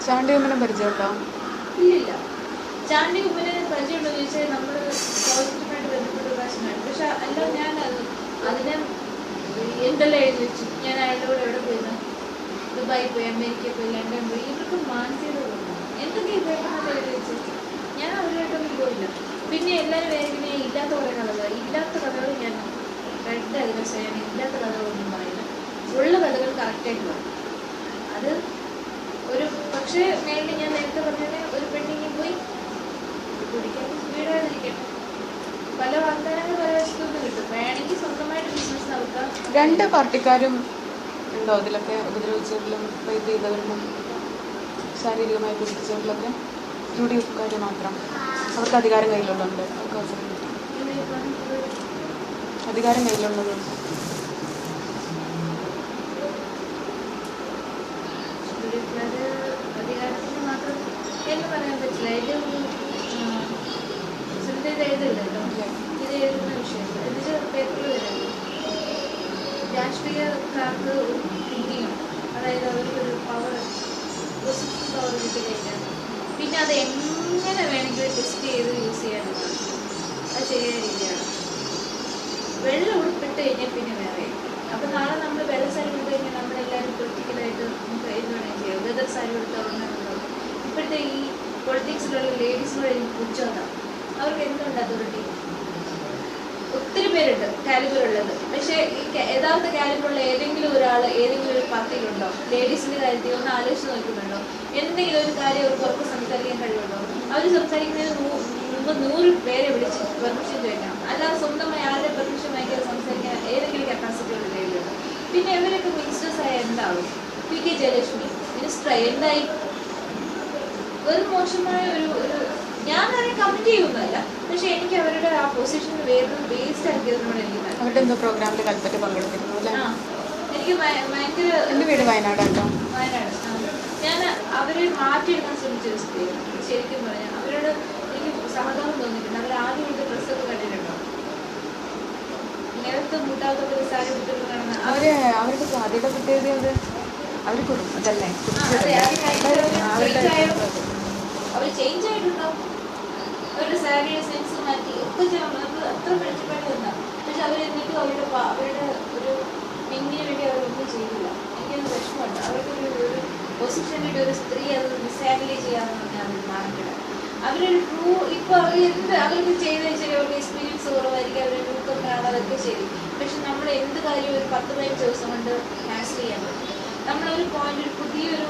ചാണ്ടി ഉമ്മനെ പരിചയമുണ്ടോ? ഇല്ലില്ല. ചാണ്ടി ഉമ്മനെ പരിചയമുണ്ടോ ചോദിച്ചാൽ നമ്മൾ പ്രോജക്റ്റുമായിട്ട് ബന്ധപ്പെട്ട പ്രാവശ്യമാണ്. പക്ഷെ അല്ല, ഞാൻ അതിനെ എന്തെല്ലാം എഴുതി വെച്ചു. ഞാൻ അയാളുടെ കൂടെ എവിടെ പോയിരുന്നു, ദുബായി പോയി, അമേരിക്കയിൽ പോയി, ലണ്ടൻ പോയി. ഇവർക്ക് മാനസിക എന്തൊക്കെ ഇദ്ദേഹത്തിനൊക്കെ എഴുതി വെച്ചു. ഞാൻ അവരുമായിട്ടൊന്നും പോയില്ല. പിന്നെ എല്ലാവരും വേറെ ഇല്ലാത്ത കുറേ കഥകൾ, ഇല്ലാത്ത കഥകൾ ഞാൻ റെഡ് അതിനെ ഞാൻ ഇല്ലാത്ത കഥകളൊന്നും പറയില്ല. ഉള്ള കഥകൾ കറക്റ്റായിട്ട് പറയും. അത് ഒരു പക്ഷേ മേളിൽ ഞാൻ നേരത്തെ പറഞ്ഞത് ഒരു പെണ്ണിങ്ങനെ പോയി കുടിക്കാൻ വീടാതിരിക്കട്ടെ. പല വാഗ്ദാനങ്ങൾ പല വശത്തുനിന്ന് കിട്ടും. വേണമെങ്കിൽ സ്വന്തമായിട്ട് ബിസിനസ് നടത്താം. രണ്ട് പാർട്ടിക്കാരും ഉണ്ടോ അതിലൊക്കെ? ഉപദ്രവിച്ചവരിലും റേപ്പ് ചെയ്തവരിലും ശാരീരികമായി പീഡിപ്പിച്ചവരിലൊക്കെ UDF മാത്രം. അവർക്ക് അധികാരം കയ്യിലുള്ളുണ്ട്. അവർക്ക് അവസരം കിട്ടും. അധികാരം കയ്യിലുള്ളത് അധികാരത്തിന് മാത്രം എന്ന് പറയാൻ പറ്റില്ല. ഇത് ഇത് എഴുതില്ലല്ലോ, ഇത് എഴുതുന്ന വിഷയം ഇത് പേപ്പറിൽ വരുന്നത്. രാഷ്ട്രീയക്കാർക്ക് ഒരു തിങ്കിങ്ങുണ്ട്. അതായത് അവർക്കൊരു പവർ, പൊസിഷൻ പവർ കിട്ടിക്കഴിഞ്ഞാൽ പിന്നെ അത് എങ്ങനെ വേണമെങ്കിലും ടെസ്റ്റ് ചെയ്ത് യൂസ് ചെയ്യാനുള്ളതാണ്. അത് ശരിയായ രീതിയാണ്. വെള്ളം ഉൾപ്പെട്ട് കഴിഞ്ഞാൽ പിന്നെ വേറെ. അപ്പം നാളെ നമ്മൾ വെള്ള സാരി കൊടുത്തു കഴിഞ്ഞാൽ നമ്മളെല്ലാവരും പൊളിറ്റിക്കലായിട്ട് നമുക്ക് എന്ത് വേണമെങ്കിൽ ചെയ്യാം. വെതർ സാരി കൊടുത്താൽ ഇപ്പോഴത്തെ ഈ പൊളിറ്റിക്സിലുള്ള ലേഡീസിനോട് എനിക്ക് പുച്ഛമാണ്. അവർക്ക് എന്തുണ്ട് അതോറിറ്റി? ഒത്തിരി പേരുണ്ട് കാലിബറുള്ളത്. പക്ഷേ ഈ യഥാർത്ഥ കാലിബറുള്ള ഏതെങ്കിലും ഒരാൾ ഏതെങ്കിലും ഒരു പാർട്ടിയിലുണ്ടോ? ലേഡീസിൻ്റെ കാര്യത്തിൽ ഒന്ന് ആലോചിച്ച് നോക്കുന്നുണ്ടോ? എന്തെങ്കിലും ഒരു കാര്യം അവർക്ക് ഉറപ്പ് സംസാരിക്കാൻ കഴിവുണ്ടോ? അവർ സംസാരിക്കുന്നതിന് മുമ്പ് 100 പേരെ വിളിച്ച് പെർമിഷൻ ചോദിക്കണം. അല്ലാതെ സ്വന്തമായി ആരുടെ പെർമിഷൻ വാങ്ങിക്കാതെ സംസാരിക്കാൻ ഏതെങ്കിലും കപ്പാസിറ്റി ഉള്ള ലേഡിയുണ്ടോ? പിന്നെ ഇവരൊക്കെ മിനിസ്റ്റേഴ്സായ എന്താവും? PK ജയലക്ഷ്മി മിനിസ്റ്ററായി എന്തായി? വെറും മോശമായ ഒരു ഞാനതിനെ കമന്റ് ചെയ്യുന്നതല്ല. പക്ഷെ എനിക്ക് അവരുടെ ആ പൊസിഷനിൽ വേറെ വേസ്റ്റ് ആക്കിയതിനോട് എനിക്ക് അവരുടെ എന്തോ പ്രോഗ്രാമിൽ കൽപ്പറ്റ പങ്കെടുത്തിരുന്നു. എനിക്ക് ഭയങ്കര. എൻ്റെ വീട് വയനാടാണോ? വയനാട്. ഞാൻ അവരെ മാറ്റിയെടുക്കാൻ ശ്രമിച്ചൊരു സ്ഥിതിയാണ്. ശരിക്കും പറഞ്ഞാൽ അവരോട് എനിക്ക് സമാധാനം തോന്നിയിട്ടുണ്ട്. അവർ ആദ്യം കൊണ്ട് ഡ്രസ്സൊക്കെ കണ്ടിട്ടുണ്ടോ? നേരത്തെ മുട്ടാത്ത സാരി കിട്ടുന്ന അവരുടെ സാധ്യത കിട്ടിയത് അവർ അതല്ലേ അവർ ചേഞ്ച് ആയിട്ടുണ്ടാവും. അവരുടെ സാരിയുടെ സെൻസ് മാറ്റി ഒക്കെ നമുക്ക് അത്ര വെളിച്ചപ്പാട് വന്നാം. പക്ഷെ അവരെന്നിട്ടും അവരുടെ ഒരു പിന്നിന് വേണ്ടി അവരൊന്നും ചെയ്തില്ല. എനിക്കത് വിഷമമുണ്ട്. അവർക്കൊരു പൊസിഷൻ വേണ്ടി ഒരു സ്ത്രീ അത് ഡിസാബിലൈ ചെയ്യാമെന്ന് പറഞ്ഞാൽ അവർ മാർക്കില്ല. അവരൊരു ട്രൂ ഇപ്പോൾ അവർ എന്ത് അവർക്ക് ചെയ്താൽ ശരി, അവർക്ക് എക്സ്പീരിയൻസ് കുറവായിരിക്കും, അവരുടെ ലൂക്കം കാണാം, അതൊക്കെ ശരി. പക്ഷെ നമ്മൾ എന്ത് കാര്യം ഒരു 10-15 ദിവസം കൊണ്ട് ഹാൻഡിൽ ചെയ്യാൻ പറ്റും. നമ്മളൊരു പോയിന്റ് ഒരു പുതിയൊരു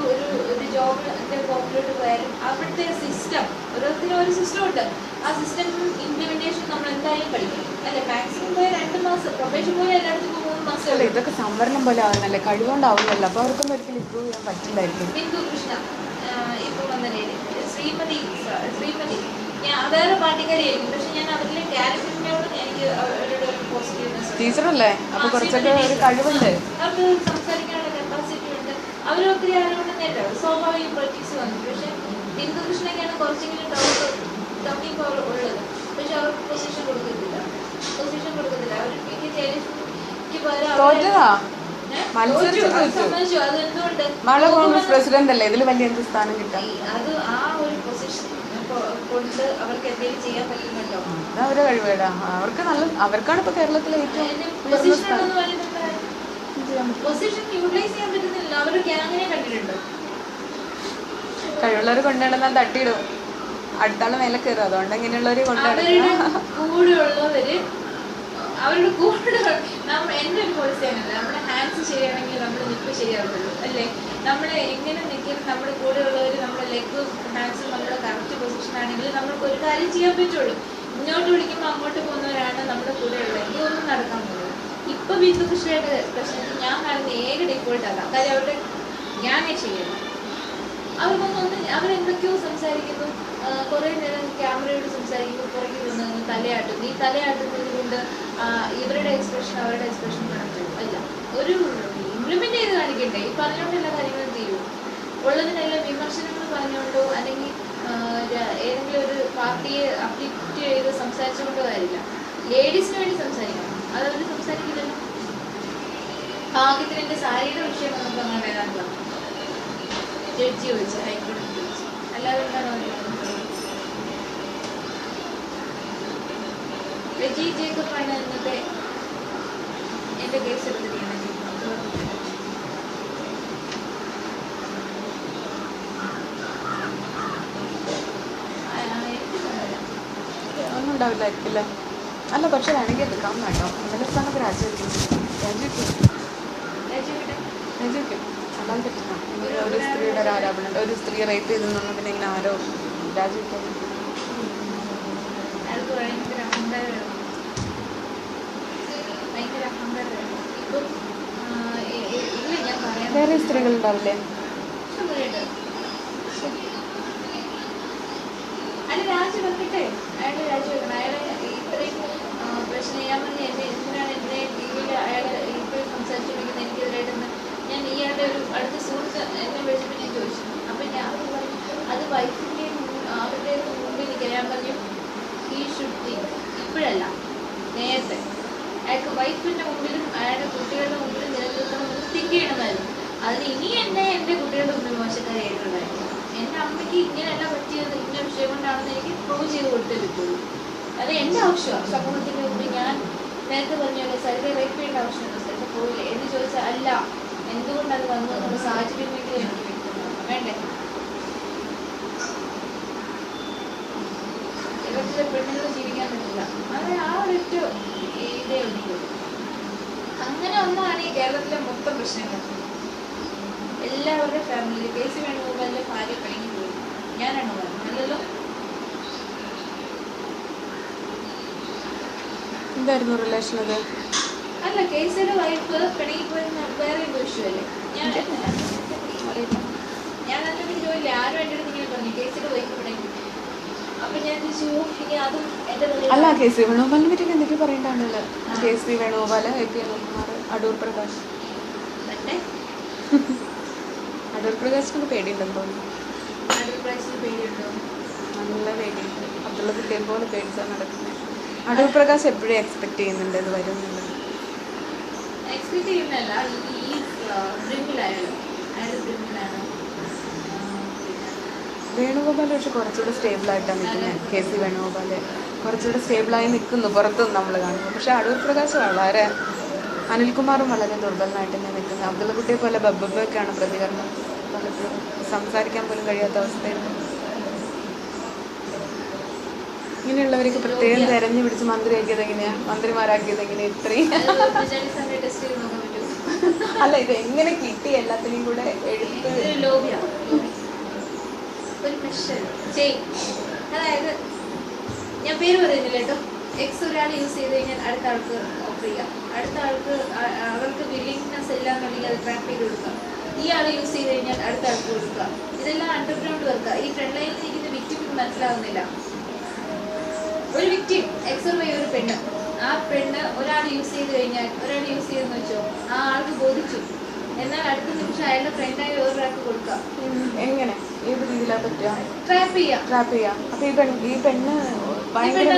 ഒരു ജോബിൻ്റെ പോയിന്റിലോട്ട് പോയാലും അവിടുത്തെ സിസ്റ്റം ഓരോരുത്തരും ഒരു സിസ്റ്റം ഉണ്ട്. ആ സിസ്റ്റം ഇംപ്ലിമെന്റേഷൻ നമ്മൾ എന്തായാലും പഠിക്കും അല്ലെ? മാക്സിമം പോയ 2 മാസം, പ്രൊഫഷൻ പോയ എല്ലായിടത്തും 3 മാസം. ഇതൊക്കെ സംവരണം പോലെ ആവുന്നല്ലേ, കഴിവുകൊണ്ടാവുന്നല്ലോ. അപ്പോൾ അവർക്കൊന്നും ഒരിക്കലും ഇമ്പ്രൂവ് ചെയ്യാൻ പറ്റില്ലായിരിക്കും. ബിന്ദു കൃഷ്ണ ഇപ്പോൾ വന്നേ, ശ്രീമതി ഞാൻ വേറെ പാർട്ടിക്കാരിയായിരിക്കും. പക്ഷെ ഞാൻ അവരിലെ ക്യാരക്ടറിനോട് എനിക്ക് അവരുടെ ഒരു പോസിറ്റീവ്നെസ്. ടീച്ചറല്ലേ, അപ്പോൾ കുറച്ചൊക്കെ ഒരു കഴിവുണ്ട്. അവർക്ക് സംസാരിക്കാനുള്ള കപ്പാസിറ്റി ഉണ്ട്. അവരൊത്തിരി ആരോടും നേരിട്ട് സ്വാഭാവിക പൊളിറ്റിക്സ് വന്നു. പക്ഷെ ബിന്ദു കൃഷ്ണയ്ക്കാണ് കുറച്ചെങ്കിലും ടോക്കിംഗ് പവർ ഉള്ളത്. പക്ഷെ അവർക്ക് പൊസിഷൻ കൊടുക്കത്തില്ല. അവർ PK ജയലക്ഷ്മിക്ക് പ്രസിഡന്റ് അല്ലേ, ഇതിൽ വലിയ എന്ത് സ്ഥാനം കിട്ടാം? അത് ആ ഒരു പൊസിഷൻ കൊണ്ട് അവർക്ക് എന്തെങ്കിലും ചെയ്യാൻ പറ്റുന്നുണ്ടോ? അവരുടെ കഴിവേടാ. അവർക്കാണ് ഇപ്പൊ കേരളത്തിലെ ഏറ്റവും പൊസിഷൻ യൂട്ടിലൈസ് ചെയ്യാൻ പറ്റുന്നില്ല. അവര് ഗ്യാങ്ങിനെ കണ്ടിട്ടുണ്ടോ? കഴിവുള്ളവർ കൊണ്ടുവന്നാൽ തട്ടിയിടും, അടുത്താള് മേലെ കയറും. അതുകൊണ്ട് ഇങ്ങനെയുള്ളവര് കൂടെയുള്ളവര് അവരുടെ കൂടെ എൻ്റെ ഒരു പോളിസിയാണല്ലോ, നമ്മുടെ ഹാൻഡ്സ് ശരിയാണെങ്കിൽ നമ്മുടെ നിൽപ്പ് ശരിയാവുള്ളൂ അല്ലേ? നമ്മൾ എങ്ങനെ നിൽക്കും, നമ്മുടെ കൂടെയുള്ളവർ നമ്മുടെ ലെഗും ഹാൻഡ്സും നമ്മുടെ കറക്റ്റ് പൊസിഷൻ ആണെങ്കിൽ നമുക്ക് ഒരു കാര്യം ചെയ്യാൻ പറ്റുള്ളൂ. മുന്നോട്ട് വിളിക്കുമ്പോൾ അങ്ങോട്ട് പോകുന്നവരാണ് നമ്മുടെ കൂടെയുള്ളത്. ഇതൊന്നും നടക്കാൻ പോകുന്നത്. ഇപ്പൊ ബിന്ദു കൃഷ്ണയുടെ പ്രശ്നത്തിൽ ഞാൻ കാണുന്ന ഏക ഡിഫോൾട്ട് അതാണ്. കാര്യം അവരുടെ ഞാനേ ചെയ്യുന്നു. അവർക്കൊന്നും അവരെന്തൊക്കെയോ സംസാരിക്കുന്നു, കുറേ നേരം ക്യാമറയോട് സംസാരിക്കുന്നു, പുറകിൽ നിന്ന് തലയാട്ടുന്നു. ഈ തലയാട്ടുന്നത് കൊണ്ട് ഇവരുടെ എക്സ്പ്രഷൻ അവരുടെ എക്സ്പ്രഷൻ കണക്ട് അല്ല. ഒരു ഇംപ്ലിമെന്റ് ചെയ്ത് കാണിക്കണ്ടേ? ഈ പറഞ്ഞുകൊണ്ട് എല്ലാ കാര്യങ്ങളും തീരും. ഉള്ളതിനെല്ലാം വിമർശനങ്ങൾ പറഞ്ഞുകൊണ്ടോ അല്ലെങ്കിൽ ഏതെങ്കിലും ഒരു പാർട്ടിയെ അപ്ലിഫ്റ്റ് ചെയ്ത് സംസാരിച്ചുകൊണ്ടോ കാര്യമില്ല. ലേഡീസിന് വേണ്ടി സംസാരിക്കണം. അതവർ സംസാരിക്കില്ലല്ലോ. ഭാഗ്യത്തിന് എൻ്റെ സാരിയുടെ വിഷയം നമുക്ക് അങ്ങനെ ഏതാണ്ട് ജഡ്ജി ചോദിച്ചാൽ ഹൈക്കോടതി അല്ലാതെ എന്താണ് റെജി ജേക്കബാണ് ഇന്നത്തെ എൻ്റെ കേസ് എടുത്തിരിക്കുന്നത്. ഒന്നും ഉണ്ടാവില്ലായിരിക്കില്ലേ? അല്ല, പക്ഷെ വേണമെങ്കിൽ എടുക്കാം കേട്ടോ. ഇന്നലെ സ്ഥാനത്ത് രാജിവെക്കും. അല്ലാതെ പറ്റില്ല. ഒരു സ്ത്രീയുടെ ഒരു ആരോപണം, ഒരു സ്ത്രീ റേപ്പ് ചെയ്തെന്നു പിന്നെ ഇങ്ങനെ ആരോ രാജിവെക്കാൻ ഭയങ്കര അഹങ്കാരമാണ്. ഇപ്പം ഇല്ല, ഞാൻ പറയാം. വേറെ സ്ത്രീകളുണ്ടാവില്ലേ? അയാൾ രാജിവെക്കട്ടെ, അയാൾ രാജിവെക്കണം. അയാളെ ഇത്രയും പ്രശ്നം ചെയ്യാൻ പറഞ്ഞ് എന്തിനാണ് എന്നെ ടി വിയിൽ അയാൾ ഇപ്പോഴും സംസാരിച്ചുകൊണ്ടിരിക്കുന്നത് എനിക്കെതിരായിട്ടെന്ന് ഞാൻ ഇയാളുടെ ഒരു അടുത്ത സുഹൃത്ത് എന്നെ വിളിച്ചപ്പോൾ ഞാൻ ചോദിച്ചു. അപ്പം ഞാൻ പറഞ്ഞു അത് വൈഫിൻ്റെയും അവരുടെ മുമ്പിൽ നിൽക്കുക. ഞാൻ പറഞ്ഞു ഈ ഷുഡ് ഇപ്പോഴല്ല, നേരത്തെ അയാൾക്ക് വൈഫിൻ്റെ മുമ്പിലും അയാളുടെ കുട്ടികളുടെ മുമ്പിലും നിലനിൽക്കണമെന്ന് തിങ്ക് ചെയ്യണമായിരുന്നു. അതിന് ഇനി എന്നെ എൻ്റെ കുട്ടികളുടെ മുമ്പിൽ മോശക്കാരായിട്ടുണ്ടായിരുന്നു. എൻ്റെ അമ്മയ്ക്ക് ഇങ്ങനെയല്ല പറ്റിയത്, ഇന്ന വിഷയം കൊണ്ടാണെന്ന് എനിക്ക് പ്രൂവ് ചെയ്ത് കൊടുത്തേ പറ്റുള്ളൂ. അത് എൻ്റെ ആവശ്യമാണ്. സമൂഹത്തിൻ്റെ മുമ്പിൽ ഞാൻ നേരത്തെ പറഞ്ഞല്ലോ, സരിതയെ റേപ്പ് ചെയ്യേണ്ട ആവശ്യമുണ്ടോ, സരിത പോയില്ലേ എന്ന് ചോദിച്ചാൽ അല്ല, എന്തുകൊണ്ടത് വന്നു എന്നുള്ള സാഹചര്യമെങ്കിലും എനിക്ക് വേണ്ടേ? ഇവരുടെ പെണ്ണുകൾ ജീവിക്കാൻ പറ്റില്ല. അത് ആ ഒരൊറ്റ ഇതേ ഉള്ളൂ. അങ്ങനെ ഒന്നാണ് ഈ കേരളത്തിലെ മൊത്തം പ്രശ്നങ്ങൾ. എല്ലാവരുടെ ഫാമിലി കേസ് വേണുഗോപാലിന്റെ ഭാര്യ പിണങ്ങി പോയി. ഞാനാണോ പറഞ്ഞല്ലോ? എന്തായിരുന്നു റിലേഷൻ? അത് അല്ല, കേസിലെ വൈഫ് പിണങ്ങിപ്പോയെന്ന് വേറെ ഒരു വിഷയമല്ലേ? ഞാൻ അതിനെ ചോദില്ലേ, ആരും എൻ്റെ അടുത്ത് ഇങ്ങനെ പറഞ്ഞു കേസിലെ വൈഫ് പിണങ്ങി. അപ്പൊ ഞാൻ ചോദിച്ചു ഇനി അതും എൻ്റെ അല്ല, കെ സി വേണുഗോപാലിനെ പറ്റി എന്തൊക്കെയോ പറയണ്ടാണല്ലോ. K C Venugopal, A P Anilkumar, Adoor Prakash. Adoor പ്രകാശിനൊക്കെ പേടിയുണ്ടെന്ന് തോന്നുന്നു. അടൂർ പ്രകാശിന് പേടിയുണ്ടോ? നല്ല പേടിയുണ്ട്. അബ്ദുള്ള കുട്ടിയെ പോലെ പേടിച്ചാണ് നടക്കുന്നത്. അടൂർ പ്രകാശ് എപ്പോഴും എക്സ്പെക്ട് ചെയ്യുന്നുണ്ട് ഇത് വരുന്നുണ്ട്. എക്സ്പെക്ട് ചെയ്യുന്നതല്ല, ഈ ഡ്രീമിലായാലും അയാൾ ഡ്രീമിലാണ്. വേണുഗോപാൽ പക്ഷെ കുറച്ചുകൂടെ സ്റ്റേബിളായിട്ടാണ് നിൽക്കുന്നത്. കെ സി വേണുഗോപാൽ കുറച്ചുകൂടെ സ്റ്റേബിളായി നിൽക്കുന്നു പുറത്തുനിന്ന് നമ്മൾ കാണുമ്പോൾ. പക്ഷെ അടൂർ പ്രകാശ് വളരെ, അനിൽകുമാറും വളരെ ദുർബലനായിട്ട് തന്നെ നിൽക്കുന്നത്. അബ്ദുള്ള കുട്ടിയെ പോലെ ബബ്ബൊക്കെയാണ് പ്രതികരണം. പലപ്പോഴും സംസാരിക്കാൻ പോലും കഴിയാത്ത അവസ്ഥയുണ്ട്. ഇങ്ങനെയുള്ളവർക്ക് പ്രത്യേകം തെരഞ്ഞു പിടിച്ച് മന്ത്രിയാക്കിയത് എങ്ങനെയാണ്, മന്ത്രിമാരാക്കിയത് എങ്ങനെയാണ്? ഇത്രയും അല്ല, ഇത് എങ്ങനെ കിട്ടി എല്ലാത്തിനെയും കൂടെ എടുത്ത്? അതായത് ഞാൻ പേര് പറയുന്നില്ല കേട്ടോ. എക്സ് ഒരാൾ യൂസ് ചെയ്ത് കഴിഞ്ഞാൽ അടുത്ത ആൾക്ക് ഓഫർ ചെയ്യാം, അടുത്ത ആൾക്ക് അവർക്ക് വില്ലിങ്നെസ് ഇല്ലാന്നുണ്ടെങ്കിൽ അത് ട്രാപ്പ് ചെയ്ത് കൊടുക്കാം. ഈ ആൾ യൂസ് ചെയ്ത് കഴിഞ്ഞാൽ അടുത്ത ആൾക്ക് കൊടുക്കുക. ഇതെല്ലാം അണ്ടർഗ്രൗണ്ട് വർക്കുക. ഈ ഫ്രണ്ട് ലൈനിൽ ഇരിക്കുന്ന വിക്ടിമിന് മനസ്സിലാവുന്നില്ല. ഒരു വിക്ടിം എക്സ് വൈ ഒരു പെണ്ണ്, ആ പെണ്ണ് ഒരാൾ യൂസ് ചെയ്ത് കഴിഞ്ഞാൽ, ഒരാൾ യൂസ് ചെയ്തെന്ന് വെച്ചോ, ആ ആൾക്ക് ബോധിച്ചു. എന്നാൽ അടുത്ത നിമിഷം അയാളുടെ ഫ്രണ്ടായി വേറൊരാൾക്ക് കൊടുക്കാം. എങ്ങനെ, ഏത് രീതിയിലാണ് പറ്റുക? ട്രാപ്പ് ചെയ്യാം. അപ്പൊ ഈ പെണ്ണ് ഭയങ്കര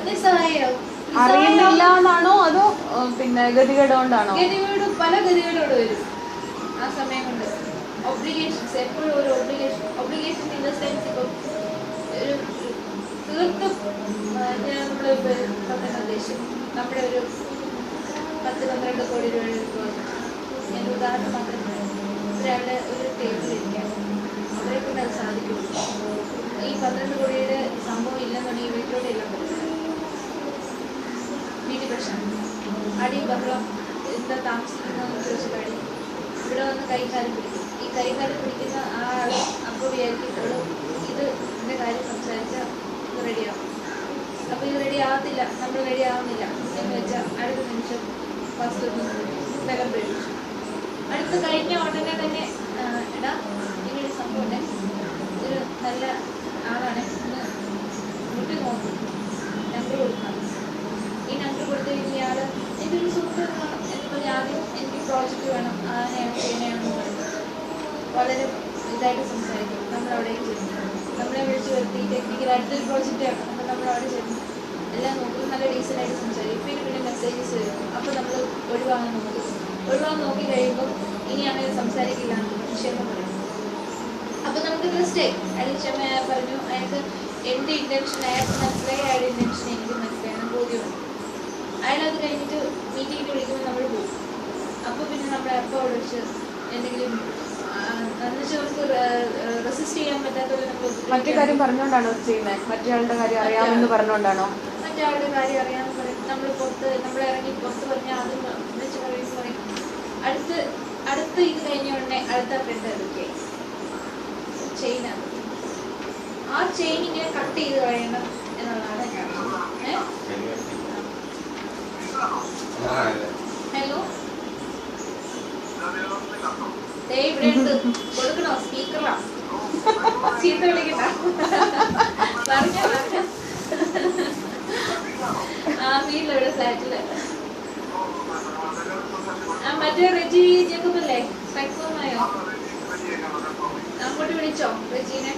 നിസ്സഹായാവും. അറിയുന്നില്ല എന്നാണോ അതോ പിന്നെ ഗതികേടുകൊണ്ടാണോ? പല ഗതികേടോട് വരും ആ സമയം കൊണ്ട്. ഒബ്ലിഗേഷൻസ് എപ്പോഴും ഒരു ഒബ്ലിഗേഷൻ ഇൻ ദ സെൻസ്, ഇപ്പം ഒരു തീർത്തും നമ്മൾ ഉദ്ദേശം നമ്മുടെ ഒരു 10-12 കോടി രൂപ എടുക്കുക. ഞാൻ ഉദാഹരണം മാത്രം ഒരാളുടെ ഒരു ടേബിൾ ഇരിക്കാം, അവരെ കൊണ്ട് അത് സാധിക്കും. ഈ 12 കോടിയുടെ സംഭവം ഇല്ലെന്നുണ്ടെങ്കിൽ വീട്ടിലോട്ട് എല്ലാം പറ്റില്ല. വീട്ടിൽ പ്രശ്നം, അടി ബഹളം, എന്താ താമസിക്കുന്നതെന്ന് ചോദിച്ചിട്ട് അടി. ഇവിടെ വന്ന് കൈകാലം പിടിക്കും. ഈ കൈകാലം പിടിക്കുന്ന ആ ആള് അപ്പോൾ വിചാരിക്കുമ്പോൾ ഇത് ഇതിൻ്റെ കാര്യം സംസാരിച്ചാൽ ഇത് റെഡിയാവും. അപ്പോൾ ഇത് റെഡി ആവത്തില്ല, നമ്മൾ റെഡി ആവുന്നില്ല എന്ന് വെച്ചാൽ അടുത്ത നിമിഷം ഫസ്റ്റ് ബലം പ്രയോഗിച്ചു. അടുത്ത് കഴിഞ്ഞ ഉടനെ തന്നെ എടാ ഇങ്ങനൊരു സംഭവം ഒരു നല്ല ആളാണ്, ഒന്ന് മുട്ടി നോക്കും, നമ്പർ കൊടുക്കണം. ഈ നമ്പർ കൊടുത്തു കഴിഞ്ഞ ആൾ എൻ്റെ ഒരു സുഹൃത്ത് എന്ന് പറഞ്ഞാൽ ആദ്യം എനിക്ക് പ്രോജക്റ്റ് വേണം, ആനെയാണ് ചേനയാണെന്ന് പറയുന്നത് വളരെ ഇതായിട്ട് സംസാരിക്കും. നമ്മളവിടേക്ക് ചെന്നു, നമ്മളെ വിളിച്ച് വരുത്തി ടെക്നിക്കൽ അടുത്തൊരു പ്രോജക്റ്റാണ്. അപ്പോൾ നമ്മളവിടെ ചെന്നു എല്ലാം നോക്കും, നല്ല ഡീസൻ്റായിട്ട് സംസാരിക്കും. പിന്നെ മെസ്സേജസ് വരും. അപ്പോൾ നമ്മൾ ഒഴിവാകാൻ നോക്കി കഴിയുമ്പോൾ ഇനി അങ്ങനെ സംസാരിക്കില്ല എന്ന് ക്ഷമ പറയും. അപ്പോൾ നമുക്ക് ജസ്റ്റ് അയാൾ ക്ഷമ പറഞ്ഞു. അയാൾക്ക് എൻ്റെ ഇൻറ്റൻഷൻ അയാൾക്ക് മനസ്സിലായി, അയാളുടെ ഇൻറ്റൻഷൻ എനിക്ക് മനസ്സിലായി, ബോധ്യമുണ്ട്. അയാളത് കഴിഞ്ഞിട്ട് മീറ്റിങ്ങിന് വിളിക്കുമ്പോൾ നമ്മൾ പോകും. അപ്പോൾ പിന്നെ നമ്മുടെ അപ്പം അവിടെ വെച്ച് എന്തെങ്കിലും റെസിസ്റ്റ് ചെയ്യാൻ പറ്റാത്തത് മറ്റേ കാര്യം പറഞ്ഞുകൊണ്ടാണോ ചെയ്യുന്നത്? മറ്റേയാളുടെ കാര്യം അറിയാമെന്ന് പറഞ്ഞുകൊണ്ടാണോ? മറ്റേ കാര്യം അറിയാമെന്ന് പറയും. നമ്മൾ ഇറങ്ങി പുറത്ത് പറഞ്ഞാൽ അത് വെച്ച് പറയുമ്പോൾ പറയും അടുത്ത് ഇത് കഴിഞ്ഞ ഉടനെ അടുത്ത ഫ്രണ്ട് എടുക്കുകയായി ചെയിനാണ്. ആ ചെയിൻ ഇങ്ങനെ കട്ട് ചെയ്ത് കളയണം എന്നുള്ളതാണ്. ഹലോ, ഇവിടെ ഉണ്ട്, കൊടുക്കണോ? സ്പീക്കറാ, ചീത്ത വിളിക്കണ്ട. പറഞ്ഞ ആ വീട്ടിലെവിടെ ഫ്ലാറ്റില് മറ്റേ റെജി ജേക്കബല്ലേ, കൺഫേം ആയോ? അങ്ങോട്ട് വിളിച്ചോ റെജീനെ?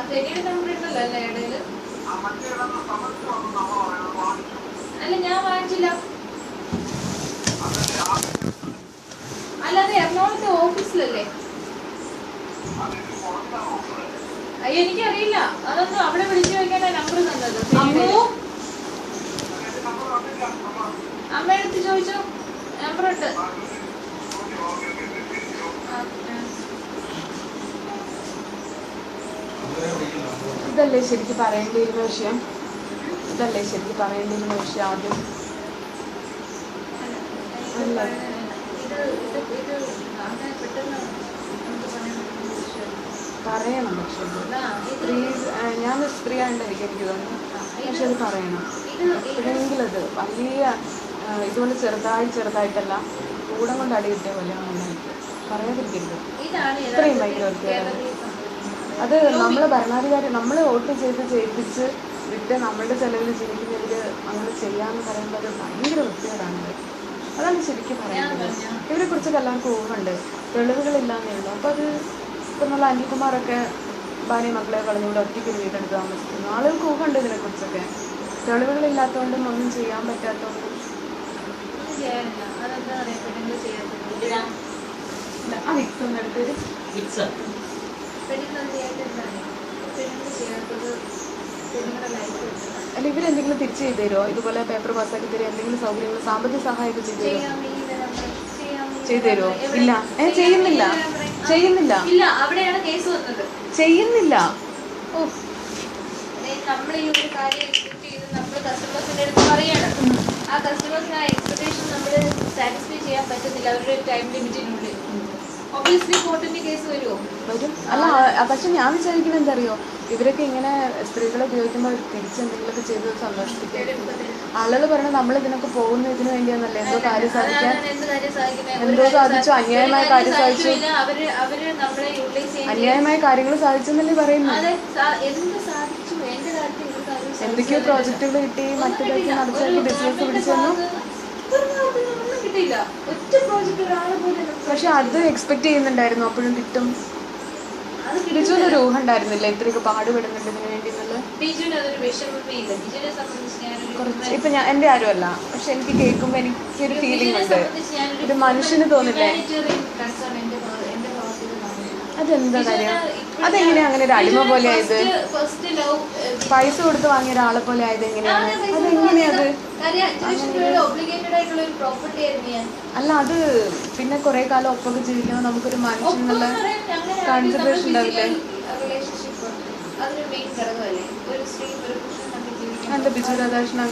ഫെനിയുടെ നമ്പർ ഉണ്ടല്ലോ അല്ലേ ഇടയില്? അല്ല, ഞാൻ വാങ്ങിച്ചില്ല. അല്ലാതെ എറണാകുളത്തെ ഓഫീസിലല്ലേ? അയ്യോ, എനിക്കറിയില്ല. അതൊന്നും അവിടെ വിളിച്ചു വെക്കേണ്ട നമ്പർ തന്നത്. അമ്മയടുത്ത് ചോദിച്ചോ, നമ്പർ ഉണ്ട്. ഇതല്ലേ ശരിക്കും പറയേണ്ടിയിരുന്ന വിഷയം? ഇതല്ലേ ശരിക്കും പറയേണ്ടിയിരുന്ന വിഷയം ആദ്യം? അല്ല, പറയണം. പക്ഷെ ഞാൻ സ്ത്രീ ആയിട്ടായിരിക്കും എനിക്ക് തോന്നുന്നു. പക്ഷെ അത് പറയണം എപ്പോഴെങ്കിലും. അത് വലിയ ഇതുകൊണ്ട് ചെറുതായിട്ടല്ല, കൂടം കൊണ്ട് അടി കിട്ടിയ പോലെ പറയാതിരിക്കരുത്. ഇത്രയും ഭയങ്കര വൃത്തിയാണ് അത്. നമ്മളെ ഭരണാധികാരി നമ്മളെ വോട്ട് ചെയ്യിപ്പിച്ച് വിട്ട് നമ്മളുടെ ചെലവിൽ ജീവിക്കുന്നവർ അങ്ങനെ ചെയ്യാമെന്ന് പറയുമ്പോൾ അത് ഭയങ്കര വൃത്തികേടാണ്. അതാണ് ശരിക്കും പറയുന്നത്. ഇവരെ കുറിച്ചൊക്കെ എല്ലാവർക്കും ഊഹമുണ്ട്, തെളിവുകളില്ലാന്നേ ഉള്ളൂ. അപ്പോൾ അത് ഇപ്പം നല്ല അനിൽകുമാറൊക്കെ ഭാര്യ മക്കളെ കളഞ്ഞുകൊണ്ട് ഒറ്റയ്ക്ക് ഒരു വീടെടുത്ത് താമസിക്കുന്നു. ആളുകൾക്ക് ഊഹമുണ്ട് ഇതിനെക്കുറിച്ചൊക്കെ. തെളിവുകളില്ലാത്തതുകൊണ്ടും ഒന്നും ചെയ്യാൻ പറ്റാത്തതുകൊണ്ടും അല്ല, ഇവരെന്തെങ്കിലും തിരിച്ചു ചെയ്തു തരുമോ? ഇതുപോലെ പേപ്പർ പാസ്സാക്കി തരുമോ? എന്തെങ്കിലും സൗകര്യങ്ങൾ, സാമ്പത്തിക സഹായമൊക്കെ ചെയ്തു തരുമോ? ഇല്ല, ചെയ്യുന്നില്ല. അവിടെയാണ് കേസ് വന്നത്. ചെയ്യുന്നില്ല. ഓ, നമ്മൾ ഈ ഒരു കാര്യം എക്സ്പെക്ട് ചെയ്ത് നമ്മൾ കസ്റ്റമേഴ്സിന്റെ അടുത്ത് പറയണം. ആ കസ്റ്റമേഴ്സിന് ആ എക്സ്പെക്ടേഷൻ നമ്മൾ സാറ്റിസ്ഫൈ ചെയ്യാൻ പറ്റുന്നില്ല അവരുടെ ടൈം ലിമിറ്റിനുള്ളിൽ. ഒബ്വിയസ്ലി കോർട്ടിന്റെ കേസ് വരും. അല്ല, പക്ഷെ ഞാൻ വിചാരിക്കുന്നത് എന്താ അറിയോ, ഇവരൊക്കെ ഇങ്ങനെ സ്ത്രീകളെ ഉപയോഗിക്കുമ്പോൾ തിരിച്ചെന്തെങ്കിലുമൊക്കെ ചെയ്ത് സന്തോഷിപ്പിക്കും. ആളുകൾ പറയുന്നത് നമ്മൾ ഇതിനൊക്കെ പോകുന്ന ഇതിനു വേണ്ടിയാന്നല്ലേ. എന്തോ കാര്യം സാധിക്കാൻ, എന്തോ സാധിച്ചു, അന്യായമായ കാര്യം സാധിച്ചു, അന്യായമായ കാര്യങ്ങൾ സാധിച്ചെന്നല്ലേ പറയുന്നത്. എന്തൊക്കെയോ പ്രോജക്റ്റുകൾ കിട്ടി, മറ്റേതൊക്കെ നടച്ചാക്കി ബിസിനസ് പിടിച്ചെന്നു. പക്ഷെ അത് എക്സ്പെക്ട് ചെയ്യുന്നുണ്ടായിരുന്നു, അപ്പോഴും കിട്ടും. ബിജുവിനൊരു ഊഹം ഉണ്ടായിരുന്നില്ല ഇത്രയൊക്കെ പാടുപെടുന്നുണ്ട് ഇതിനു വേണ്ടി എന്നുള്ളത്. കുറച്ച് ഇപ്പൊ ഞാൻ എൻ്റെ ആരുമല്ല, പക്ഷെ എനിക്ക് കേൾക്കുമ്പോൾ എനിക്കൊരു ഫീലിംഗ് ഉണ്ട്. ഒരു മനുഷ്യന് തോന്നില്ലേ? അതെന്താ കാര്യം? അതെങ്ങനെയാ അങ്ങനെ ഒരു അടിമ പോലെ ആയത്? പൈസ കൊടുത്ത് വാങ്ങിയ ഒരാളെ പോലെ ആയത് എങ്ങനെയാണ്? അതെങ്ങനെയത്? അല്ല, അത് പിന്നെ കുറെ കാലം ഒപ്പൊക്കെ ജീവിക്കുമ്പോൾ നമുക്കൊരു മനുഷ്യനുള്ള കൺസിഡറേഷൻ ഉണ്ടാവില്ലേ? എന്താ ബിജു രാധാകൃഷ്ണൻ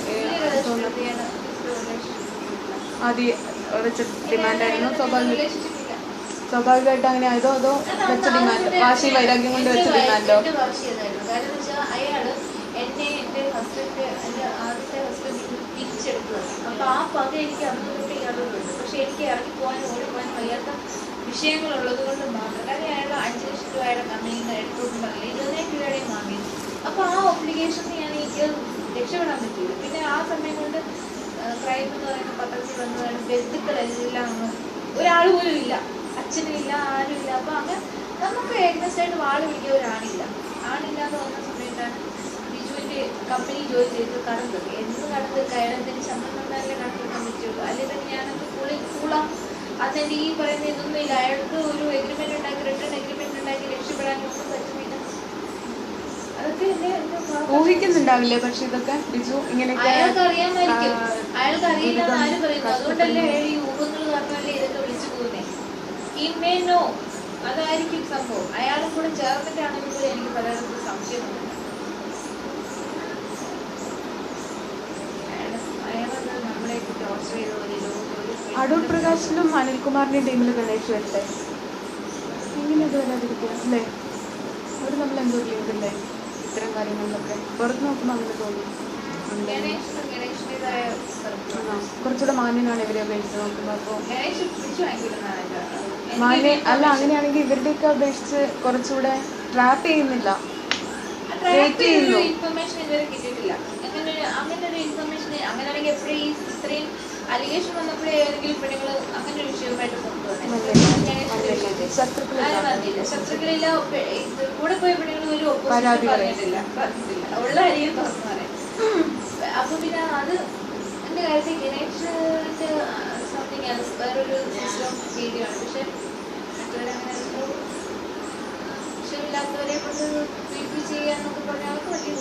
ആദ്യം വെച്ച ഡിമാൻഡായിരുന്നു? സ്വാഭാവികമായിട്ട് അങ്ങനെ ആയതോ അതോ വെച്ച ഡിമാൻഡ്, വാശി വൈരാഗ്യം കൊണ്ട് വെച്ച ഡിമാൻഡോ? അപ്പൊ ആ പക എനിക്ക് അന്നോട്ട് ഇയാളോടുണ്ട്. പക്ഷെ എനിക്ക് ഇറങ്ങിപ്പോകാനും ഓടിപ്പോകാനും വയ്യാത്ത വിഷയങ്ങളുള്ളത് കൊണ്ട് മാത്രം. കാരണം അയാൾ 5 ലക്ഷം രൂപ അയാളുടെ കമ്പനിയിൽ നിന്ന് എടുത്തോന്നും പറഞ്ഞില്ല, 20,000 രൂപയുടെയും വാങ്ങിയത്. അപ്പൊ ആ ഒബ്ലിഗേഷന് ഞാൻ എനിക്ക് രക്ഷപ്പെടാൻ പറ്റില്ല. പിന്നെ ആ സമയം കൊണ്ട് ക്രൈം എന്ന് പറയുന്ന പത്രത്തിൽ വന്നതാണ്. ബന്ധുക്കളെല്ലാം ഒരാൾ പോലും ഇല്ല, അച്ഛനും ഇല്ല, ആരും ഇല്ല. അപ്പൊ അങ്ങനെ നമുക്ക് ഏകദേശമായിട്ട് വാള് പിടിക്കാൻ ആണില്ലാതെ വന്ന സമയത്താണ് ബിജുവിന്റെ കമ്പനി ജോലി ചെയ്ത് കടം തീർക്കുക. എന്ത് കടം തീർക്കുക? അയാളെന്തെങ്കിലും ശമ്പളം തന്നാലേ കടം തീർക്കാൻ പറ്റുള്ളൂ. അല്ലെങ്കിൽ ഞാനത് കൂളാം അതെന്റെ ഈ പറയുന്ന ഇതൊന്നും ഇല്ല. അയാൾക്ക് ഒരു എഗ്രിമെന്റ് ഉണ്ടാക്കി, റിട്ടേൺ എഗ്രിമെന്റ് ഉണ്ടാക്കി രക്ഷപ്പെടാനൊന്നും പറ്റുന്നില്ല. അതൊക്കെ ഊഹിക്കുന്നുണ്ടാവില്ലേ പക്ഷെ ഇതൊക്കെ ബിജു ഇങ്ങനെയൊക്കെ അയാൾക്ക് അറിയാമായിരിക്കും. അയാൾക്ക് അറിയില്ലെന്ന് ആരും പറയുന്നു. അതുകൊണ്ടല്ലേ അയാൾ ഈ ഊഹങ്ങൾ കാരണമല്ലേ ഇതൊക്കെ വിളിച്ചു പോകുന്നേ. ഇമേനോ അതായിരിക്കും സംഭവം. അയാളും കൂടെ ചേർന്നിട്ടാണെങ്കിൽ കൂടെ എനിക്ക് പലർക്കും സംശയമുണ്ട്. നമ്മളെയൊക്കെ ടോർച്ചർ ചെയ്ത പോലെ അടൂർ പ്രകാശിലും അനിൽകുമാറിന്റെയും ടീമിൽ ഗണേഷ് വരട്ടെ. എങ്ങനെ അത് വരാതിരിക്കുക അല്ലേ? അവർ നമ്മൾ എന്തോ ചെയ്തില്ലേ ഇത്തരം കാര്യങ്ങളിലൊക്കെ പുറത്ത് നോക്കുമ്പോൾ അങ്ങനെ തോന്നി. കുറച്ചുകൂടെ മാന്യനാണ് ഇവരെ അപേക്ഷിച്ച് നോക്കുമ്പോൾ. അപ്പോൾ മാന്യ അല്ല, അങ്ങനെയാണെങ്കിൽ ഇവരുടെയൊക്കെ അപേക്ഷിച്ച് കുറച്ചുകൂടെ ട്രാപ്പ് ചെയ്യുന്നില്ല, ഇൻഫർമേഷൻ ഇതുവരെ കിട്ടിയിട്ടില്ല. അങ്ങനെ ഒരു ഇൻഫർമേഷൻ അങ്ങനെയാണെങ്കിൽ എപ്പോഴും ഈ ഇത്രയും അലിഗേഷൻ വന്നപ്പോഴേ ഏതെങ്കിലും പെണ്ണുങ്ങൾ അങ്ങനെ ഒരു വിഷയമായിട്ട് കൊണ്ടുവന്നില്ല. ശത്രുക്കളില്ല, കൂടെ പോയ പെണ്ണുങ്ങൾ ഒരു ഒപ്പോസിഷൻ പറഞ്ഞിട്ടില്ല. ഉള്ള അരിയും തുറന്നു പറയാം. അപ്പൊ പിന്നെ അത് എന്റെ കാര്യത്തിൽ ഗണേഷിന്റെ സംതിങ് വേറൊരു സിസ്റ്റം രീതിയാണ്. പക്ഷെ മറ്റവരങ്ങനെ വിഷയമില്ലാത്തവരെ കൊണ്ട് ചെയ്യാന്നൊക്കെ പറഞ്ഞാൽ വലിയ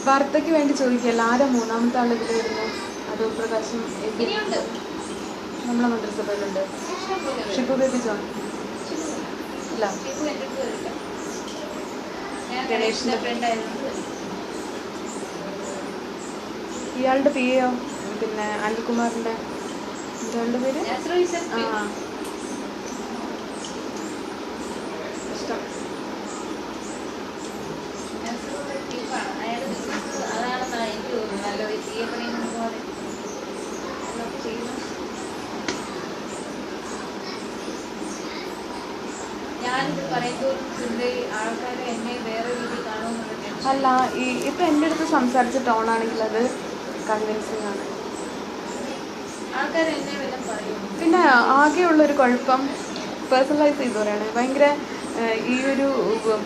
വാർത്തയ്ക്ക് വേണ്ടി ചോദിക്കല്ല, ആരാ മൂന്നാമത്തെ ആൾ ഇതിൽ വരുന്നു? അടൂർ പ്രകാശം ഇനിയുണ്ട്, നമ്മളെ മന്ത്രിസഭയിലുണ്ട്. ഷിബു ബേബി ജോൺ ഇല്ല, ഗണേഷിന്റെ ഫ്രണ്ടായിരുന്നു. ഇയാളുടെ പി എയോ പിന്നെ അനിൽകുമാറിന്റെ ഇയാളുടെ പേര് ഇഷ്ടം. അതാണെന്നാണ് എനിക്ക് തോന്നുന്നത്. നല്ലത് ചെയ്യപ്പെടുന്ന പോലെ ചെയ്യുന്നു. ഞാനിത് പറയുമ്പോൾ ആൾക്കാരെ എന്നെ വേറെ രീതിയിൽ കാണുമെന്നുള്ള അല്ല, ഈ ഇപ്പം എൻ്റെ അടുത്ത് സംസാരിച്ച ടോണാണെങ്കിൽ അത് കൺവിൻസിങ് ആണ്. ആൾക്കാർ എന്നെ വല്ലതും പറയും. പിന്നെ ആകെയുള്ളൊരു കുഴപ്പം പേഴ്സണലൈസ് ചെയ്ത് പറയുകയാണ്. ഭയങ്കര ഈ ഒരു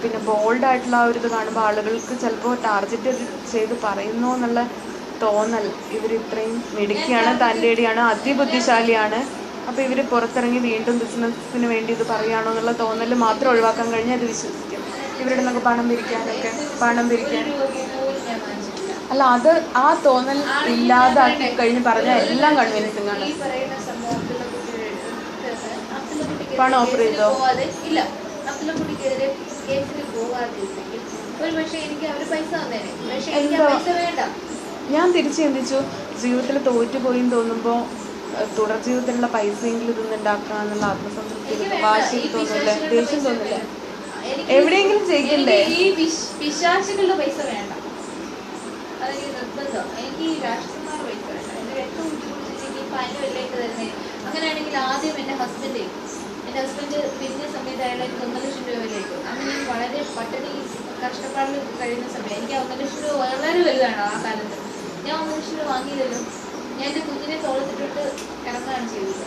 പിന്നെ ബോൾഡായിട്ടുള്ള ആ ഒരു ഇത് കാണുമ്പോൾ ആളുകൾക്ക് ചിലപ്പോൾ ടാർഗറ്റ് ചെയ്ത് പറയുന്നു എന്നുള്ള തോന്നൽ. ഇവർ ഇത്രയും മിടുക്കിയാണ്, തൻ്റെ ഇടിയാണ്, അതിബുദ്ധിശാലിയാണ്, അപ്പോൾ ഇവർ പുറത്തിറങ്ങി വീണ്ടും ബിസിനസ്സിന് വേണ്ടി ഇത് പറയുകയാണോ എന്നുള്ള തോന്നൽ മാത്രം ഒഴിവാക്കാൻ കഴിഞ്ഞാൽ അത് വിശ്വസിക്കും. ഇവരുടെ നമുക്ക് പണം പിരിക്കാൻ അല്ല, അത് ആ തോന്നൽ ഇല്ലാതാക്കി കഴിഞ്ഞ് പറഞ്ഞാൽ എല്ലാം കൺവിൻസിങ് ആണ്. പണം ഓഫർ ചെയ്തോ? ഇല്ല, അബ്ദുള്ളക്കുട്ടിക്കെതിരെ കേസിൽ പോകാതിരുന്നെങ്കിൽ ഒരു പക്ഷേ എനിക്ക് അവർ പൈസ തന്നേനെ. പക്ഷേ എനിക്ക് പൈസ വേണ്ട. ഞാൻ തിരിച്ചു ചിന്തിച്ചു, ജീവിതത്തിൽ തോറ്റുപോയി തോന്നുമ്പോൾ തുടർ ജീവിതത്തിലുള്ള പൈസയെങ്കിലും ഇതൊന്നും ഉണ്ടാക്കണം എന്നുള്ള ആത്മസംതൃപ്തി, വാശി തോന്നില്ല, ദേഷ്യം തോന്നില്ല, എവിടെയെങ്കിലും ജയിക്കണ്ടേ? ഈ പിശാചുകളുടെ പൈസ വേണ്ട, അതെനിക്ക് നിർബന്ധം. എനിക്ക് ഈ രാഷ്ട്രീയമാരുടെ പൈസ വേണ്ട. എൻ്റെ രക്തം ഊറ്റിക്കുടിച്ചിട്ട് ഈ പനി വല്ലേക്ക് തരുന്നേ. അങ്ങനെയാണെങ്കിൽ ആദ്യം എൻ്റെ ഹസ്ബൻഡ് പിരിഞ്ഞ സമയത്ത് അയാൾ എനിക്ക് 1 ലക്ഷം രൂപ വിലയിട്ടു. അന്ന് ഞാൻ വളരെ പട്ടിണി കഷ്ടപ്പാടിൽ കഴിയുന്ന സമയം. എനിക്ക് 1 ലക്ഷം രൂപ വളരെ വലുതാണ് ആ കാലത്ത്. ഞാൻ 1 ലക്ഷം രൂപ വാങ്ങിയില്ലല്ലോ. ഞാൻ എൻ്റെ കുഞ്ഞിനെ തോളത്തിട്ടിട്ട് ഇറങ്ങുകയാണ് ചെയ്തത്.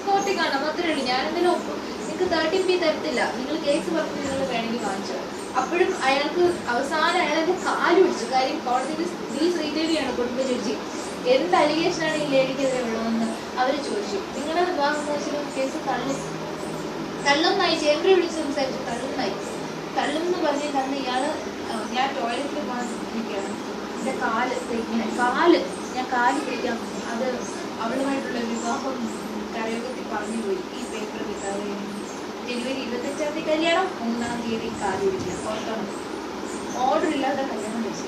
കോർട്ടിൽ കാണാം, മാത്രമേ ഉള്ളൂ. ഞാനെന്തെങ്കിലും നിങ്ങൾക്ക് 30p തരത്തില്ല, നിങ്ങൾ കേസ് പറഞ്ഞ് നിങ്ങൾ വേണമെങ്കിൽ വാങ്ങിച്ചോ. അപ്പോഴും അയാൾക്ക് അവസാനം അയാളെൻ്റെ കാല് പിടിച്ചു. കാര്യം കോടതിയിൽ ഈ ശ്രീദേവിയാണ് കുടുംബ ജഡ്ജി. എന്ത് അലിഗേഷനാണ് ഈ ലേഡിക്കെതിരെ ഉള്ളതെന്ന് അവർ ചോദിച്ചു. നിങ്ങളുടെ വിവാഹമോചന കേസ് തള്ളുന്നായി. ചേമ്പറി വിളിച്ച് സംസാരിച്ചു, തള്ളുമെന്ന് പറഞ്ഞ് തന്ന് ഇയാള് ഞാൻ ടോയ്ലറ്റിൽ പോകാൻ ഇരിക്കുകയാണ്. എൻ്റെ ഞാൻ കാല് പിടിക്കാം. അത് അവളുമായിട്ടുള്ള വിവാഹം കരയോഗത്തിൽ പറഞ്ഞുപോയി. ഈ പേപ്പർ കിട്ടാതെ ജനുവരി 25-ാം തീയതി കല്യാണം, 3-ാം തീയതി കാല് പിടിക്കാം. ഓർക്കണം, ഓർഡർ ഇല്ലാതെ കല്യാണം കഴിച്ചു.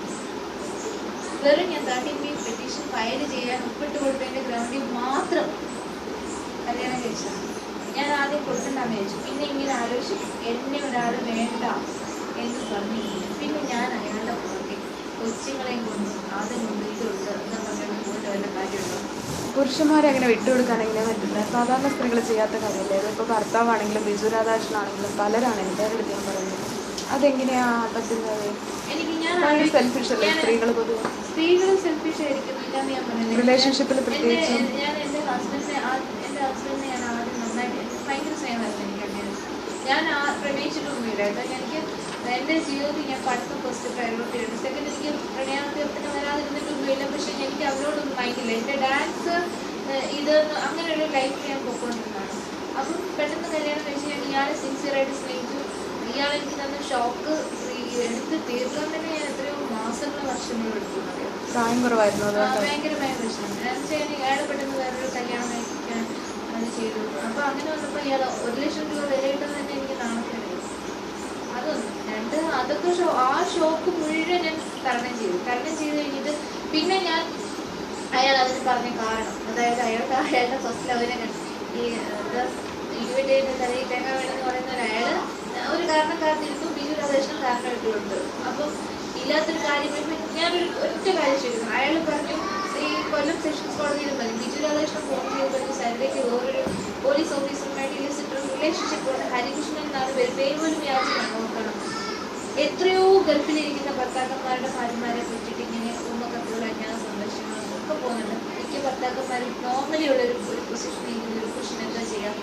വെറും ഞാൻ 30p പെറ്റീഷൻ ഫയൽ ചെയ്യാൻ ഒപ്പിട്ട് കൊടുത്തതിൻ്റെ ഗ്രൗണ്ടിൽ മാത്രം കല്യാണം കഴിച്ചത്. ഞാൻ ആദ്യം കൊടുക്കണ്ടെന്ന് വിചാരിച്ചു. പിന്നെ ഇങ്ങനെ ആലോചിച്ചു, എന്നെ ഒരാൾ വേണ്ട എന്ന് പറഞ്ഞില്ല. പിന്നെ ഞാൻ അയാളുടെ പുറകെ കൊച്ചുങ്ങളെയും കൊണ്ട് അതും കൊണ്ട് ഇതുണ്ട് എന്ന് പറഞ്ഞിട്ട് പോയിട്ട് വല്ല കാര്യമുണ്ടോ? പുരുഷന്മാരെ അങ്ങനെ വിട്ടുകൊടുക്കാൻ എങ്ങനെ പറ്റില്ല? സാധാരണ സ്ത്രീകൾ ചെയ്യാത്ത കാര്യമല്ലേ? അതിപ്പോൾ ഭർത്താവാണെങ്കിലും ബിജു രാധാകൃഷ്ണനാണെങ്കിലും പലരാണ് എൻ്റെ അടുത്ത് ഞാൻ പറയുന്നത്. അതെങ്ങനെയാ പറ്റുന്നത്? സെൽഫിഷ് അല്ലേ സ്ത്രീകൾ? പൊതുവെ സ്ത്രീകൾ സെൽഫിഷ് ആയിരിക്കുന്നില്ല ഞാൻ പറയുന്നത്. റിലേഷൻഷിപ്പിൽ പ്രത്യേകിച്ച് ഞാൻ എൻ്റെ ഹസ്ബൻഡിനെ ഞാൻ ആദ്യം നന്നായിട്ട് ഭയങ്കര സ്നേഹമായിരുന്നു എനിക്ക് അദ്ദേഹം. ഞാൻ പ്രണയിച്ചിട്ടൊന്നുമില്ലായിരുന്നു. എനിക്ക് എൻ്റെ ജീവിതത്തിൽ ഞാൻ പഠിത്തം ഫസ്റ്റ് പ്രയോറിറ്റി ആയിരുന്നു. സെക്കൻഡ് എനിക്ക് പ്രണയാഭ്യർത്ഥന വരാതിരുന്നിട്ടൊന്നുമില്ല. പക്ഷേ എനിക്ക് അവരോടൊന്നും മൈൻഡില്ല. എൻ്റെ ഡാൻസ് ഇതൊന്നും അങ്ങനെ ഒരു ലൈഫ് ഞാൻ പോയിക്കൊണ്ടിരുന്നതാണ്. അപ്പം പെട്ടെന്ന് കല്യാണം കഴിച്ച് ഞാൻ ഇയാളെ സിൻസിയറായിട്ട് സ്നേഹിച്ചു. ഇയാൾ എനിക്ക് തന്ന ഷോക്ക് എടുത്ത് തീർക്കാൻ തന്നെ ഞാൻ എത്രയോ മാസങ്ങളോ വർഷങ്ങളോ എടുത്തു. പ്രായം കുറവായിരുന്നു ഭയങ്കരമായ പ്രശ്നം. ഞാൻ ഇയാളെ പെട്ടെന്ന് വേറൊരു കല്യാണം കഴിക്കാൻ അത് ചെയ്തു. അപ്പൊ അങ്ങനെ വന്നപ്പോൾ ഇയാൾ 1 ലക്ഷം രൂപ വിലയിട്ടെന്ന് തന്നെ എനിക്ക് നാണക്കേടായി. അതൊന്നും രണ്ട് അതൊക്കെ ആ ഷോക്ക് മുഴുവൻ ഞാൻ തരണം ചെയ്തു കഴിഞ്ഞിട്ട് പിന്നെ ഞാൻ അയാൾ അതിന് പറഞ്ഞ കാരണം, അതായത് അയാളുടെ ഫസ്റ്റ് ലവിനെ ഈ ഇരുപറ്റേന്റെ തലയിൽ തേങ്ങ വേണമെന്ന് പറയുന്ന ഒരാള് ഒരു കാരണക്കാരത്തിരുന്നു, ബിജു രാധാകൃഷ്ണൻ കാരണമായിട്ടുള്ളത്. അപ്പം ഇല്ലാത്തൊരു കാര്യം ഞാനൊരു ഒറ്റ കാര്യം ചെയ്തു. അയാൾ പറഞ്ഞു ഈ കൊല്ലം സെഷൻസ് കോടതിയിൽ മതി ബിജു രാധാകൃഷ്ണൻ ഫോൺ ചെയ്ത് പറഞ്ഞു സരിതയ്ക്ക് വേറൊരു പോലീസ് ഓഫീസറുമായിട്ട് ഇലിസിറ്റ് റിലേഷൻഷിപ്പ് ഉണ്ട്, ഹരികൃഷ്ണൻ എന്നാണ് പേര് പോലും വ്യാജമാണ്, നോക്കണം. എത്രയോ ഗൾഫിലിരിക്കുന്ന ഭർത്താക്കന്മാരുടെ ഭാര്യമാരെ പറ്റിയിട്ട് ഇങ്ങനെ ഉമ്മക്കത്തുകൾ അജ്ഞാത സന്ദർശനങ്ങളും ഒക്കെ പോകുന്നുണ്ട്. മിക്ക ഭർത്താക്കന്മാരും നോർമലി ഉള്ളൊരു പൊസിഷനിൽ ഇരിക്കുന്ന ഒരു പുരുഷൻ എന്താ ചെയ്യാം,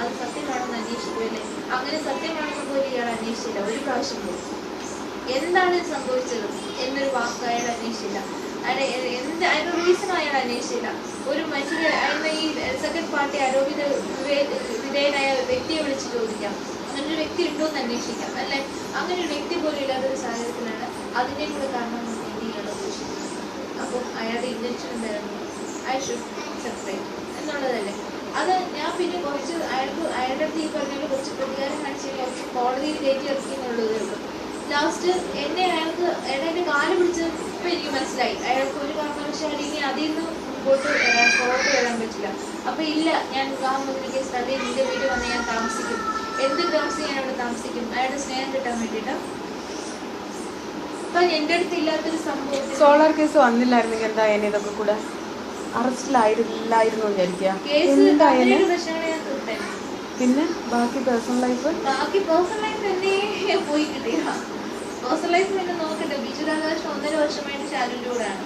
അത് സത്യമാണെന്ന് അന്വേഷിക്കുമല്ലേ? അങ്ങനെ സത്യമാണെന്ന് പോലും ഇയാൾ അന്വേഷിച്ചില്ല. ഒരു പ്രാവശ്യം പോലും എന്താണ് സംഭവിച്ചത് എന്നൊരു വാക്ക് അയാൾ അന്വേഷിച്ചില്ല. അതിന്റെ റീസൺ അയാൾ അന്വേഷിച്ചില്ല. ഒരു മനുഷ്യനെ അതിന് ഈ സെക്കൻഡ് പാർട്ടി ആരോപിത വിധേയനായ വ്യക്തിയെ വിളിച്ച് ചോദിക്കാം, അങ്ങനെ ഒരു വ്യക്തി ഉണ്ടോ എന്ന് അന്വേഷിക്കാം, അല്ലെ? അങ്ങനെ ഒരു വ്യക്തി പോലും ഇല്ലാത്തൊരു സാഹചര്യത്തിലാണ് അതിൻ്റെ കൂടെ കാരണം ഇയാൾ ഉദ്ദേശിക്കുന്നത്. അപ്പം അയാളുടെ ഇന്റൻഷൻ എന്തായിരുന്നു? ഐ ഷുഡ് സെപ്പറേറ്റ് എന്നുള്ളതല്ലേ? അത് ഞാൻ പിന്നെ കുറച്ച് അയാളുടെ അടുത്ത് ഈ പറഞ്ഞ കുറച്ച് പ്രതികാരം കാണിച്ച് കുറച്ച് കോടതിയിൽ കയറ്റി ഇറക്കി എന്നുള്ളതേ ഉള്ളൂ. ലാസ്റ്റ് എന്നെ അയാളുടെ കാല് പിടിച്ചത് ഇപ്പം എനിക്ക് മനസ്സിലായി. അയാൾക്ക് ഒരു കാരണവശാലും ഇനി അതിൽ നിന്ന് മുമ്പോട്ട് വരാൻ പറ്റില്ല. അപ്പം ഇല്ല, ഞാൻ വിവാഹം മുതലിലേക്ക് സ്ഥലം നിന്റെ വീട് വന്ന് ഞാൻ താമസിക്കും. എന്ത് താമസിക്കാൻ അവിടെ താമസിക്കും? അയാളുടെ സ്നേഹം കിട്ടാൻ വേണ്ടിയിട്ടാ. അപ്പൊ എൻ്റെ അടുത്ത് ഇല്ലാത്തൊരു സംഭവം സോളാർ കേസ് വന്നില്ലായിരുന്നെങ്കിൽ എന്തായാലും ഇതൊക്കെ കൂടെ അറസ്റ്റിലായിരുന്നില്ലായിരുന്നു വിചാരിക്കുക. പിന്നെ ബാക്കി പേഴ്സണൽ ലൈഫ് തന്നെ പോയി കിട്ടിയ പേഴ്സണൽ ലൈഫ് പിന്നെ നോക്കട്ടെ. ബിജു രാധാകൃഷ്ണൻ 1.5 വർഷമായിട്ട് ഷാരുവിൻ്റെ കൂടെയാണ്.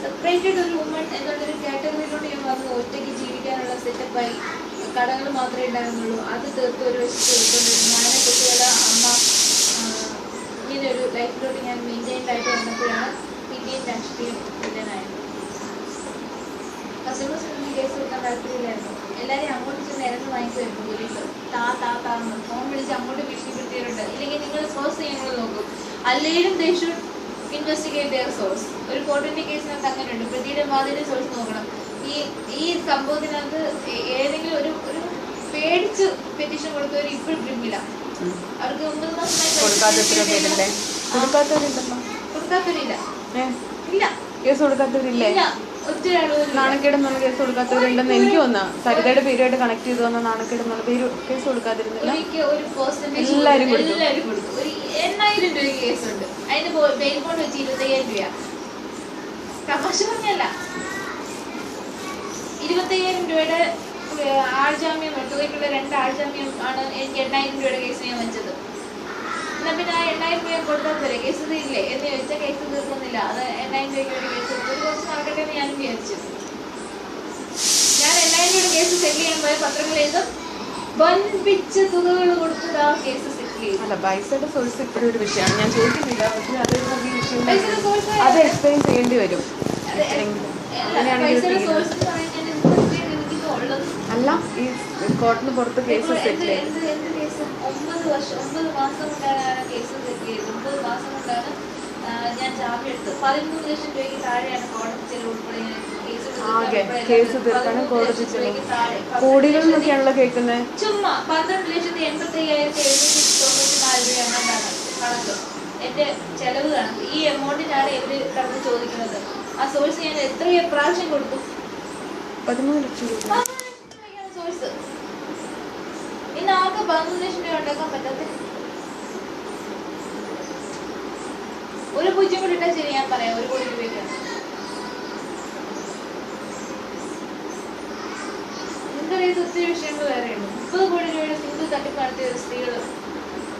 സെപ്പറേറ്റഡ് ഒരു വുമൺ എന്നുള്ളൊരു കാറ്റഗറിയിലോട്ട് ഞാൻ വന്നു. ഒറ്റയ്ക്ക് ജീവിക്കാനുള്ള സെറ്റപ്പായി. കടകൾ മാത്രമേ ഉണ്ടായിരുന്നുള്ളൂ, അത് തീർത്ത് ഒരു വശത്ത് എടുത്തുകൊണ്ടിരുന്നു. ഞാനെ കുട്ടികളെ അമ്മ ഇങ്ങനെ ഒരു ലൈഫിലോട്ട് ഞാൻ മെയിൻറ്റൈൻഡ് ആയിട്ട് വന്നപ്പോഴാണ് പിന്നെയും രാഷ്ട്രീയം വില്ലനായത്. കസ്റ്റമേഴ്സിനൊന്നും കേസ് കൊടുക്കാൻ താല്പര്യമില്ലായിരുന്നു. എല്ലാവരെയും അങ്ങോട്ട് ചെന്ന് ഇറങ്ങി വാങ്ങിക്കുമായിരുന്നു പോലീസ്. താന്ന് ഫോൺ വിളിച്ച് അങ്ങോട്ട് ഭീഷണിപ്പെടുത്തിയിട്ടുണ്ട്. ഇല്ലെങ്കിൽ നിങ്ങൾ സോഴ്സ് ഞങ്ങൾ നോക്കും, അല്ലെങ്കിലും they should investigate their source. ഒരു കോർട്ടിൻ്റെ കേസിനകത്ത് അങ്ങനെയുണ്ട്, പ്രതിയുടെ വാദിയുടെ സോഴ്സ് നോക്കണം. ഈ സംഭവത്തിനകത്ത് ഏതെങ്കിലും ഒരു പേടിച്ച് പെറ്റീഷൻ കൊടുത്തവർ ഇപ്പോഴും ക്രിമിനലാ. അവർക്ക് 9 മാസമായി കൊടുക്കാത്തവരില്ല. ഇല്ല കേസ് കൊടുക്കാത്തവരില്ലേ? നാണക്കേട് എന്നുള്ള കേസ് കൊടുക്കാത്തവരുണ്ടെന്ന് എനിക്ക് തോന്നാം. സരിതയുടെ പേരുമായിട്ട് കണക്ട് ചെയ്തു വന്ന നാണക്കേട് എന്നുള്ള പേര് കേസ് കൊടുക്കാതിരുന്നില്ല. എല്ലാവരും കൊടുത്തു. ഒരു 8,000 രൂപ കേസുണ്ട്. അതിന് ബെയിൽ ബോണ്ട് വെച്ച് 25,000 രൂപ. തമാശ പറഞ്ഞല്ല. 25,000 രൂപയുടെ ആൾജാമ്യം, തുകയ്ക്കുള്ള 2 ആൾജാമ്യം ആണ് എനിക്ക് 8,000 രൂപയുടെ കേസ് ഞാൻ വെച്ചത്. എന്നാൽ പിന്നെ ആ 8,000 രൂപ കൊടുത്താൽ പോരെ, കേസ് തീരില്ലേ എന്ന് ചോദിച്ചാൽ കേസ് തീർക്കുന്നില്ല. അത് 8,000 രൂപയ്ക്ക് കേസ് ഒരു കുറച്ച് നടക്കട്ടെ എന്ന് ഞാനും വിചാരിച്ചു. ഞാൻ 8,000 രൂപയുടെ കേസ് സെറ്റിൽ ചെയ്യാൻ പോയ പത്രങ്ങളിൽ എഴുതും വൻപിച്ച തുകകൾ കൊടുത്തത് ആ കേസ് സെറ്റിൽ ചെയ്തു. അല്ല, പൈസയുടെ സോഴ്സ് ഇപ്പോഴും ഒരു വിഷയമാണ്. ഞാൻ ചോദിക്കുന്നില്ല, പക്ഷേ അതൊരു വലിയ വിഷയം. അത് എക്സ്പ്ലെയിൻ ചെയ്യേണ്ടി വരും. അല്ല, ഈ കോർട്ടിന് പുറത്ത് കേസ് സെറ്റിൽ 9 മാസം കൊണ്ടാണ് കേസ് സെറ്റിൽ ചെയ്തത്. 9 മാസം കൊണ്ടാണ് ഞാൻ ജാമ്യം എടുത്തത്. 13 ലക്ഷം രൂപയ്ക്ക് താഴെയാണ് കോടതി ചെലവ് ഉൾപ്പെടെ കേസ് തീർക്കാനും കോടതി ചെലവ് കോടികളിലൊക്കെയാണല്ലോ കേൾക്കുന്നത്. ചുമ്മാ 12,85,794 രൂപ എങ്ങാണ്ടാണ് കണക്ക്. എന്റെ ചെലവ് കണക്ക് ഈ എമൗണ്ടിനാണ് ഇവര് കടന്ന് ചോദിക്കുന്നത്. ആ സോഴ്സ് ഞാൻ എത്ര പ്രാവശ്യം കൊടുത്തു? 13 ലക്ഷം രൂപ സോഴ്സ്. ഇന്ന് ആകെ 13 ലക്ഷം രൂപ ഉണ്ടാക്കാൻ പറ്റാത്ത ഒരു 0 കൂടി ഇട്ടാൽ ശരി, ഞാൻ പറയാം 1 കോടി രൂപയ്ക്കാണ്. നിങ്ങൾക്കറിയാത്ത ഒത്തിരി വിഷയങ്ങൾ വേറെയുണ്ട്. 30 കോടി രൂപയുടെ സിംഗിൾ തട്ടിപ്പ് നടത്തിയ ഒരു സ്ത്രീകൾ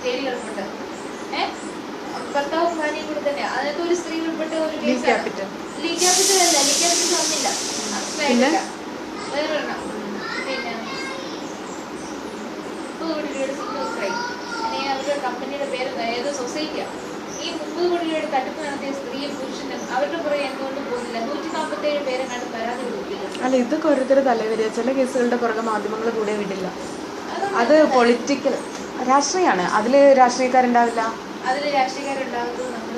ജയിലിൽ കിടപ്പുണ്ട്. ഭർത്താവും ഭാര്യയും കൂടെ തന്നെ. അതിനകത്ത് ഒരു സ്ത്രീ ഉൾപ്പെട്ട ഒരു ലീ ക്യാപിറ്റൽ അല്ല, ലീ ക്യാപിറ്റൽ വന്നില്ല, വേറൊരെണ്ണം. പിന്നെ 30 കോടി രൂപയുടെ സിംഗിൾ ക്രൈം. അല്ലെങ്കിൽ അവരുടെ കമ്പനിയുടെ പേര് ഏതോ സൊസൈറ്റിയാണ്. ഈ 30 കോടി രൂപയുടെ തട്ടിപ്പ് നടത്തിയ സ്ത്രീയും പുരുഷനും അവരുടെ പുറകെ എന്തുകൊണ്ട് പോകുന്നില്ല? 147 പേരെ കണ്ട് പരാതി കൊടുക്കില്ല. അല്ല, ഇതൊക്കെ ഓരോരുത്തർ തലവരിക. ചില കേസുകളുടെ പുറകെ മാധ്യമങ്ങൾ കൂടെ വിടില്ല. അത് പൊളിറ്റിക്കൽ രാഷ്ട്രീയമാണ്. അതിൽ രാഷ്ട്രീയക്കാരുണ്ടാവില്ല. അതിൽ രാഷ്ട്രീയക്കാരുണ്ടാകുന്നത് നമ്മൾ